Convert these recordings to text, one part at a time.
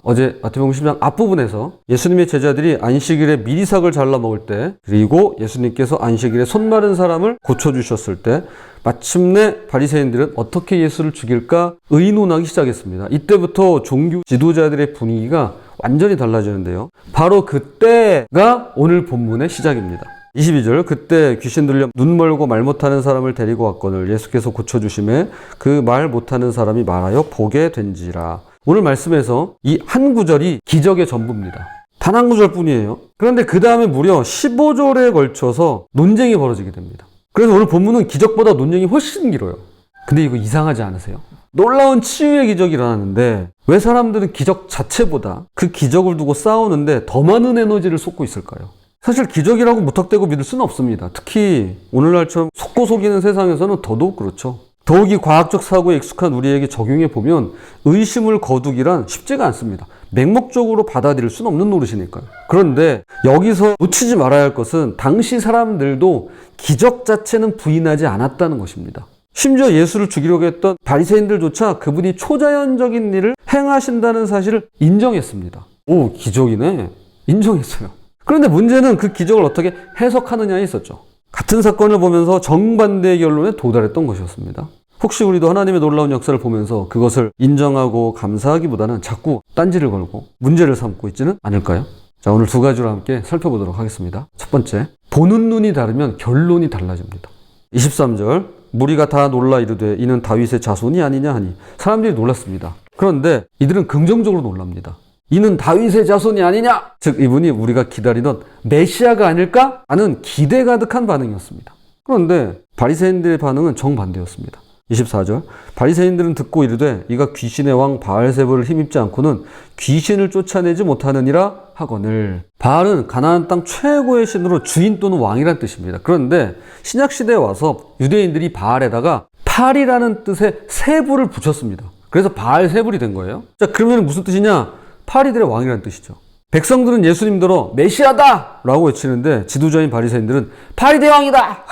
어제 마태복음 10장 앞부분에서 예수님의 제자들이 안식일에 미리삭을 잘라 먹을 때, 그리고 예수님께서 안식일에 손 마른 사람을 고쳐주셨을 때 마침내 바리새인들은 어떻게 예수를 죽일까 의논하기 시작했습니다. 이때부터 종교 지도자들의 분위기가 완전히 달라지는데요. 바로 그때가 오늘 본문의 시작입니다. 22절, 그때 귀신 들려 눈 멀고 말 못하는 사람을 데리고 왔거늘 예수께서 고쳐주심에 그 말 못하는 사람이 말하여 보게 된지라. 오늘 말씀에서 이 한 구절이 기적의 전부입니다. 단 한 구절뿐이에요. 그런데 그 다음에 무려 15절에 걸쳐서 논쟁이 벌어지게 됩니다. 그래서 오늘 본문은 기적보다 논쟁이 훨씬 길어요. 근데 이거 이상하지 않으세요? 놀라운 치유의 기적이 일어나는데 왜 사람들은 기적 자체보다 그 기적을 두고 싸우는데 더 많은 에너지를 쏟고 있을까요? 사실 기적이라고 무턱대고 믿을 수는 없습니다. 특히 오늘날처럼 속고 속이는 세상에서는 더더욱 그렇죠. 더욱이 과학적 사고에 익숙한 우리에게 적용해 보면 의심을 거두기란 쉽지가 않습니다. 맹목적으로 받아들일 수는 없는 노릇이니까요. 그런데 여기서 놓치지 말아야 할 것은 당시 사람들도 기적 자체는 부인하지 않았다는 것입니다. 심지어 예수를 죽이려고 했던 바리새인들조차 그분이 초자연적인 일을 행하신다는 사실을 인정했습니다. 오, 기적이네. 인정했어요. 그런데 문제는 그 기적을 어떻게 해석하느냐에 있었죠. 같은 사건을 보면서 정반대의 결론에 도달했던 것이었습니다. 혹시 우리도 하나님의 놀라운 역사를 보면서 그것을 인정하고 감사하기보다는 자꾸 딴지를 걸고 문제를 삼고 있지는 않을까요? 자, 오늘 두 가지로 함께 살펴보도록 하겠습니다. 첫 번째, 보는 눈이 다르면 결론이 달라집니다. 23절, 무리가 다 놀라 이르되 이는 다윗의 자손이 아니냐 하니. 사람들이 놀랐습니다. 그런데 이들은 긍정적으로 놀랍니다. 이는 다윗의 자손이 아니냐? 즉 이분이 우리가 기다리던 메시아가 아닐까? 하는 기대 가득한 반응이었습니다. 그런데 바리새인들의 반응은 정반대였습니다. 24절, 바리새인들은 듣고 이르되 이가 귀신의 왕 바알세불을 힘입지 않고는 귀신을 쫓아내지 못하느니라 하거늘. 바알은 가나안 땅 최고의 신으로 주인 또는 왕이란 뜻입니다. 그런데 신약시대에 와서 유대인들이 바알에다가 팔이라는 뜻의 세불을 붙였습니다. 그래서 바알세불이 된 거예요. 자, 그러면 무슨 뜻이냐? 파리들의 왕이라는 뜻이죠. 백성들은 예수님더러 메시아다! 라고 외치는데 지도자인 바리새인들은 파리대왕이다!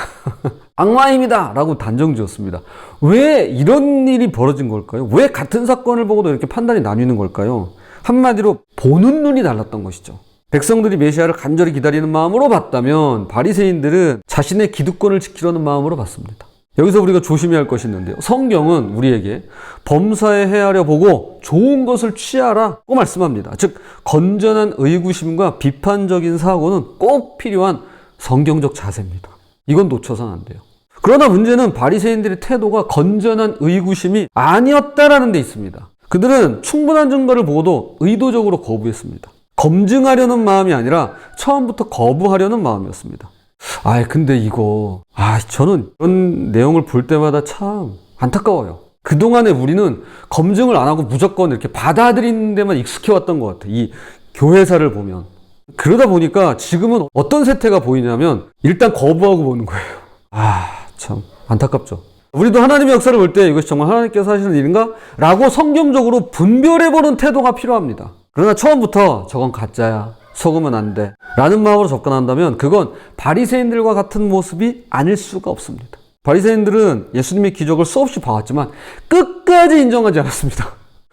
악마의 힘이다! 라고 단정지었습니다. 왜 이런 일이 벌어진 걸까요? 왜 같은 사건을 보고도 이렇게 판단이 나뉘는 걸까요? 한마디로 보는 눈이 달랐던 것이죠. 백성들이 메시아를 간절히 기다리는 마음으로 봤다면 바리새인들은 자신의 기득권을 지키려는 마음으로 봤습니다. 여기서 우리가 조심해야 할 것이 있는데요. 성경은 우리에게 범사에 헤아려 보고 좋은 것을 취하라고 말씀합니다. 즉 건전한 의구심과 비판적인 사고는 꼭 필요한 성경적 자세입니다. 이건 놓쳐서는 안 돼요. 그러나 문제는 바리새인들의 태도가 건전한 의구심이 아니었다라는 데 있습니다. 그들은 충분한 증거를 보고도 의도적으로 거부했습니다. 검증하려는 마음이 아니라 처음부터 거부하려는 마음이었습니다. 근데 이거, 저는 이런 내용을 볼 때마다 참 안타까워요. 그동안에 우리는 검증을 안 하고 무조건 이렇게 받아들이는 데만 익숙해왔던 것 같아요. 이 교회사를 보면. 그러다 보니까 지금은 어떤 세태가 보이냐면 일단 거부하고 보는 거예요. 참 안타깝죠. 우리도 하나님의 역사를 볼 때 이것이 정말 하나님께서 하시는 일인가? 라고 성경적으로 분별해보는 태도가 필요합니다. 그러나 처음부터 저건 가짜야. 속으면 안 돼. 라는 마음으로 접근한다면 그건 바리새인들과 같은 모습이 아닐 수가 없습니다. 바리새인들은 예수님의 기적을 수없이 봐왔지만 끝까지 인정하지 않았습니다.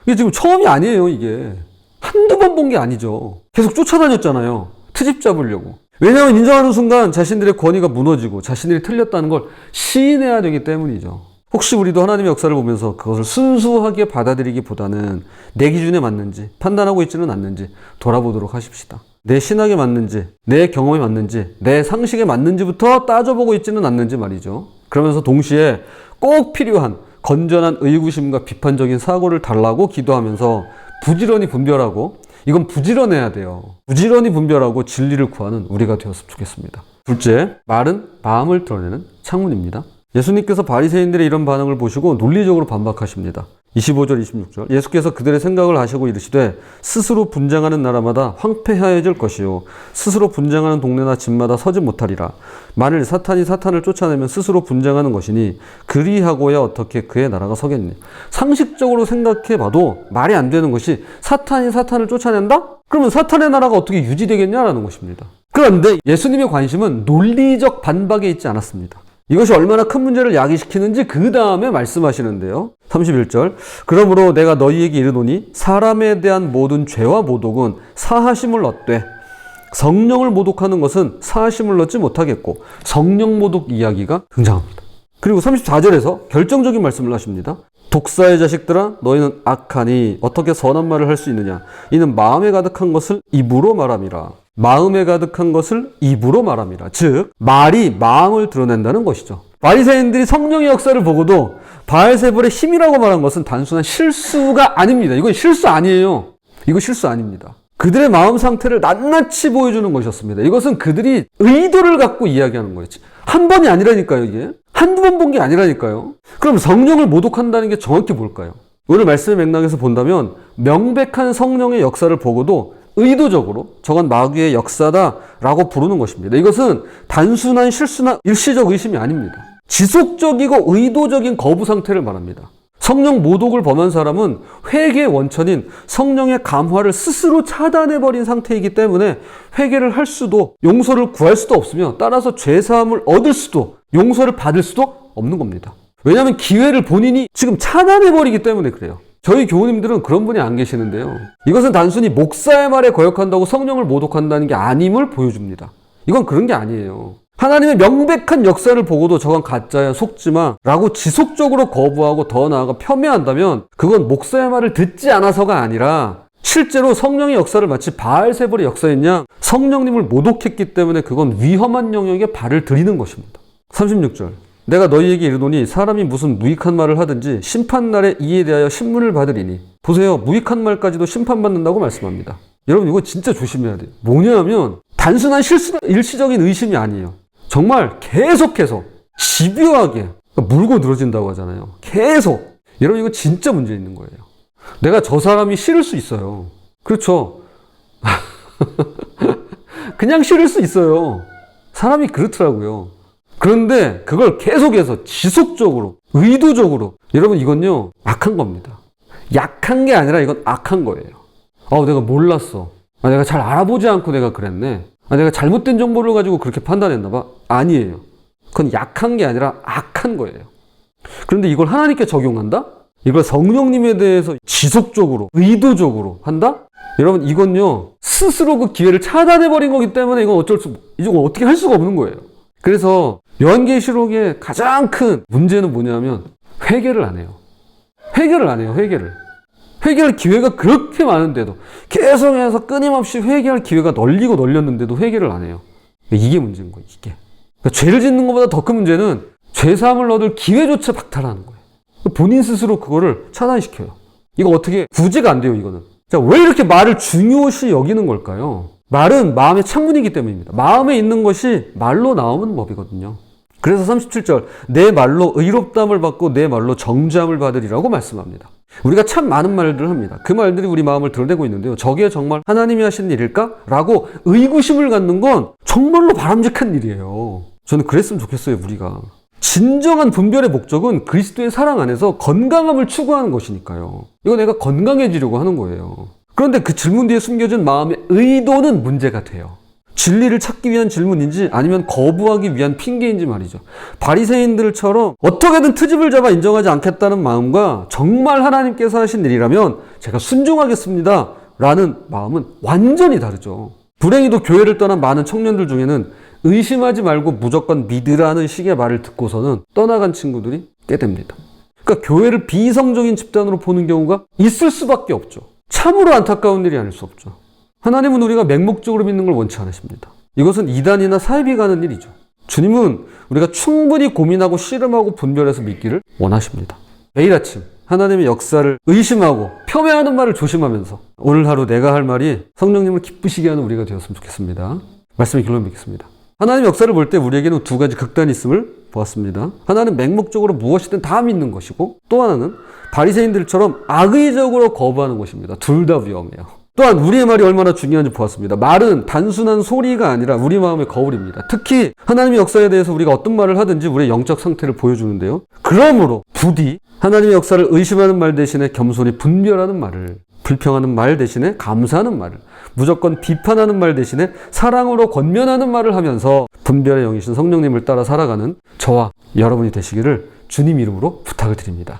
이게 지금 처음이 아니에요, 이게. 한두 번 본 게 아니죠. 계속 쫓아다녔잖아요. 트집 잡으려고. 왜냐하면 인정하는 순간 자신들의 권위가 무너지고 자신들이 틀렸다는 걸 시인해야 되기 때문이죠. 혹시 우리도 하나님의 역사를 보면서 그것을 순수하게 받아들이기보다는 내 기준에 맞는지 판단하고 있지는 않는지 돌아보도록 하십시다. 내 신학에 맞는지, 내 경험에 맞는지, 내 상식에 맞는지부터 따져보고 있지는 않는지 말이죠. 그러면서 동시에 꼭 필요한 건전한 의구심과 비판적인 사고를 달라고 기도하면서 부지런히 분별하고, 이건 부지런해야 돼요. 부지런히 분별하고 진리를 구하는 우리가 되었으면 좋겠습니다. 둘째, 말은 마음을 드러내는 창문입니다. 예수님께서 바리새인들의 이런 반응을 보시고 논리적으로 반박하십니다. 25절, 26절. 예수께서 그들의 생각을 아시고 이르시되 스스로 분쟁하는 나라마다 황폐하여질 것이요 스스로 분쟁하는 동네나 집마다 서지 못하리라. 만일 사탄이 사탄을 쫓아내면 스스로 분쟁하는 것이니 그리하고야 어떻게 그의 나라가 서겠니? 상식적으로 생각해봐도 말이 안 되는 것이 사탄이 사탄을 쫓아낸다? 그러면 사탄의 나라가 어떻게 유지되겠냐라는 것입니다. 그런데 예수님의 관심은 논리적 반박에 있지 않았습니다. 이것이 얼마나 큰 문제를 야기시키는지 그 다음에 말씀하시는데요. 31절. 그러므로 내가 너희에게 이르노니 사람에 대한 모든 죄와 모독은 사하심을 얻되 성령을 모독하는 것은 사하심을 얻지 못하겠고, 성령 모독 이야기가 등장합니다. 그리고 34절에서 결정적인 말씀을 하십니다. 독사의 자식들아, 너희는 악하니 어떻게 선한 말을 할 수 있느냐? 이는 마음에 가득한 것을 입으로 말함이라. 마음에 가득한 것을 입으로 말함이라. 즉 말이 마음을 드러낸다는 것이죠. 바리새인들이 성령의 역사를 보고도 바알세불의 힘이라고 말한 것은 단순한 실수가 아닙니다. 이건 실수 아니에요. 이거 실수 아닙니다. 그들의 마음 상태를 낱낱이 보여주는 것이었습니다. 이것은 그들이 의도를 갖고 이야기하는 거였지. 한 번이 아니라니까요, 이게. 한두 번 본 게 아니라니까요. 그럼 성령을 모독한다는 게 정확히 뭘까요? 오늘 말씀의 맥락에서 본다면 명백한 성령의 역사를 보고도 의도적으로 저건 마귀의 역사다라고 부르는 것입니다. 이것은 단순한 실수나 일시적 의심이 아닙니다. 지속적이고 의도적인 거부 상태를 말합니다. 성령 모독을 범한 사람은 회개의 원천인 성령의 감화를 스스로 차단해버린 상태이기 때문에 회개를 할 수도 용서를 구할 수도 없으며 따라서 죄사함을 얻을 수도 용서를 받을 수도 없는 겁니다. 왜냐하면 기회를 본인이 지금 차단해버리기 때문에 그래요. 저희 교우님들은 그런 분이 안 계시는데요. 이것은 단순히 목사의 말에 거역한다고 성령을 모독한다는 게 아님을 보여줍니다. 이건 그런 게 아니에요. 하나님의 명백한 역사를 보고도 저건 가짜야, 속지마 라고 지속적으로 거부하고 더 나아가 폄훼한다면 그건 목사의 말을 듣지 않아서가 아니라 실제로 성령의 역사를 마치 바알세불의 역사인 양 성령님을 모독했기 때문에 그건 위험한 영역에 발을 들이는 것입니다. 36절. 내가 너희에게 이르노니 사람이 무슨 무익한 말을 하든지 심판날에 이에 대하여 신문을 받으리니. 보세요. 무익한 말까지도 심판받는다고 말씀합니다. 여러분 이거 진짜 조심해야 돼요. 뭐냐면 단순한 일시적인 의심이 아니에요. 정말 계속해서 집요하게 물고 늘어진다고 하잖아요. 계속. 여러분 이거 진짜 문제 있는 거예요. 내가 저 사람이 싫을 수 있어요. 그렇죠. 그냥 싫을 수 있어요. 사람이 그렇더라고요. 그런데 그걸 계속해서 지속적으로 의도적으로 여러분 이건요 악한 겁니다. 약한 게 아니라 이건 악한 거예요. 내가 몰랐어. 내가 잘 알아보지 않고 내가 그랬네. 내가 잘못된 정보를 가지고 그렇게 판단했나 봐. 아니에요. 그건 약한 게 아니라 악한 거예요. 그런데 이걸 하나님께 적용한다? 이걸 성령님에 대해서 지속적으로 의도적으로 한다? 여러분 이건요 스스로 그 기회를 차단해버린 거기 때문에 이건 이건 어떻게 할 수가 없는 거예요. 그래서 요한계시록의 가장 큰 문제는 뭐냐면 회개를 안 해요. 회개할 기회가 그렇게 많은데도 계속해서 끊임없이 회개할 기회가 널리고 널렸는데도 회개를 안 해요. 이게 문제인 거예요. 이게. 그러니까 죄를 짓는 것보다 더 큰 문제는 죄사함을 얻을 기회조차 박탈하는 거예요. 본인 스스로 그거를 차단시켜요. 이거 어떻게 구제가 안 돼요, 이거는. 자, 왜 이렇게 말을 중요시 여기는 걸까요? 말은 마음의 창문이기 때문입니다. 마음에 있는 것이 말로 나오는 법이거든요. 그래서 37절 내 말로 의롭다함을 받고 내 말로 정죄함을 받으리라고 말씀합니다. 우리가 참 많은 말들을 합니다. 그 말들이 우리 마음을 드러내고 있는데요. 저게 정말 하나님이 하시는 일일까? 라고 의구심을 갖는 건 정말로 바람직한 일이에요. 저는 그랬으면 좋겠어요. 우리가. 진정한 분별의 목적은 그리스도의 사랑 안에서 건강함을 추구하는 것이니까요. 이거 내가 건강해지려고 하는 거예요. 그런데 그 질문 뒤에 숨겨진 마음의 의도는 문제가 돼요. 진리를 찾기 위한 질문인지 아니면 거부하기 위한 핑계인지 말이죠. 바리새인들처럼 어떻게든 트집을 잡아 인정하지 않겠다는 마음과 정말 하나님께서 하신 일이라면 제가 순종하겠습니다 라는 마음은 완전히 다르죠. 불행히도 교회를 떠난 많은 청년들 중에는 의심하지 말고 무조건 믿으라는 식의 말을 듣고서는 떠나간 친구들이 꽤 됩니다. 그러니까 교회를 비이성적인 집단으로 보는 경우가 있을 수밖에 없죠. 참으로 안타까운 일이 아닐 수 없죠. 하나님은 우리가 맹목적으로 믿는 걸 원치 않으십니다. 이것은 이단이나 사입이 가는 일이죠. 주님은 우리가 충분히 고민하고 씨름하고 분별해서 믿기를 원하십니다. 매일 아침 하나님의 역사를 의심하고 폄훼하는 말을 조심하면서 오늘 하루 내가 할 말이 성령님을 기쁘시게 하는 우리가 되었으면 좋겠습니다. 말씀의 결론 맺겠습니다. 하나님의 역사를 볼 때 우리에게는 두 가지 극단이 있음을 보았습니다. 하나는 맹목적으로 무엇이든 다 믿는 것이고 또 하나는 바리새인들처럼 악의적으로 거부하는 것입니다. 둘 다 위험해요. 또한 우리의 말이 얼마나 중요한지 보았습니다. 말은 단순한 소리가 아니라 우리 마음의 거울입니다. 특히 하나님의 역사에 대해서 우리가 어떤 말을 하든지 우리의 영적 상태를 보여주는데요. 그러므로 부디 하나님의 역사를 의심하는 말 대신에 겸손히 분별하는 말을 불평하는 말 대신에 감사하는 말을, 무조건 비판하는 말 대신에 사랑으로 권면하는 말을 하면서 분별의 영이신 성령님을 따라 살아가는 저와 여러분이 되시기를 주님 이름으로 부탁을 드립니다.